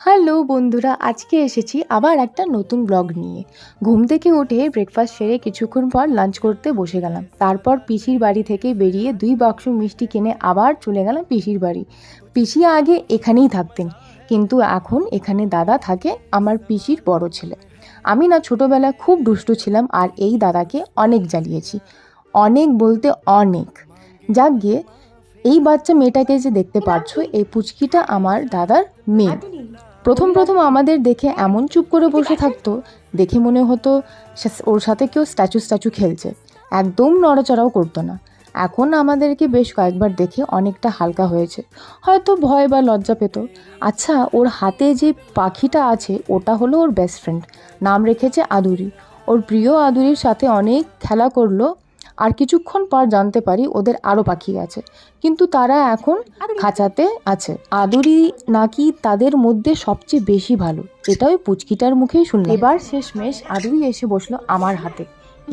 Hello বন্ধুরা, আজকে এসেছি আবার একটা নতুন ব্লগ নিয়ে। ঘুম থেকে উঠে ব্রেকফাস্ট সেরে কিছুক্ষণ পর লাঞ্চ করতে বসে গেলাম। তারপর পিসির বাড়ি থেকে বেরিয়ে 2 বাক্স মিষ্টি কিনে আবার চলে গেলাম পিসির বাড়ি। পিসি আগে এখানেই থাকতেন, কিন্তু এখন এখানে দাদা থাকে, আমার পিসির বড় ছেলে। আমি না ছোটোবেলায় খুব দুষ্টু ছিলাম, আর এই দাদাকে অনেক জ্বালিয়েছি, অনেক বলতে অনেক। যাক গিয়ে, এই বাচ্চা মেয়েটাকে যে দেখতে পারছো, এই পুচকিটা আমার দাদার মেয়ে। প্রথম প্রথম আমাদের দেখে এমন চুপ করে বসে থাকতো, দেখে মনে হতো ওর সাথে কেউ স্ট্যাচু খেলছে, একদম নড়াচড়াও করতো না। এখন আমাদেরকে বেশ কয়েকবার দেখে অনেকটা হালকা হয়েছে, হয়তো ভয় বা লজ্জা পেত। আচ্ছা, ওর হাতে যে পাখিটা আছে ওটা হলো ওর বেস্ট ফ্রেন্ড, নাম রেখেছে আদুরি। ওর প্রিয় আদুরির সাথে অনেক খেলা করলো, আর কিছুক্ষণ পর জানতে পারি ওদের আরও পাখি আছে, কিন্তু তারা এখন খাঁচাতে আছে। আদুরি নাকি তাদের মধ্যে সবচেয়ে বেশি ভালো, এটা ওই পুচকিটার মুখেই শুনলাম। এবার শেষমেশ আদুরি এসে বসলো আমার হাতে।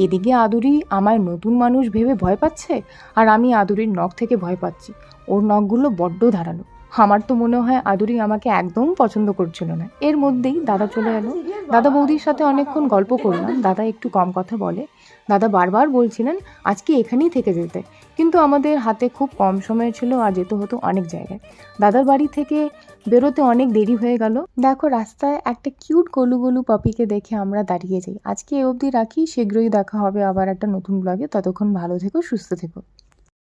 এদিকে আদুরি আমায় নতুন মানুষ ভেবে ভয় পাচ্ছে, আর আমি আদুরির নখ থেকে ভয় পাচ্ছি। ওর নখগুলো বড্ড ধারালো। আমার তো মনে হয় আদুরি আমাকে একদম পছন্দ করছিল না। এর মধ্যেই দাদা চলে এলো। দাদা বৌদির সাথে অনেকক্ষণ গল্প করলাম। দাদা একটু কম কথা বলে। দাদা বারবার বলছিলেন আজকে এখানেই থেকে যেতে, কিন্তু আমাদের হাতে খুব কম সময় ছিল আর যেতে হতো অনেক জায়গায়। দাদার বাড়ি থেকে বেরোতে অনেক দেরি হয়ে গেল। দেখো, রাস্তায় একটা কিউট গলু গলু পাপিকে দেখে আমরা দাঁড়িয়ে যাই। আজকে এ অবধি রাখি, শীঘ্রই দেখা হবে আবার একটা নতুন ব্লগে। ততক্ষণ ভালো থেকো, সুস্থ থেকো।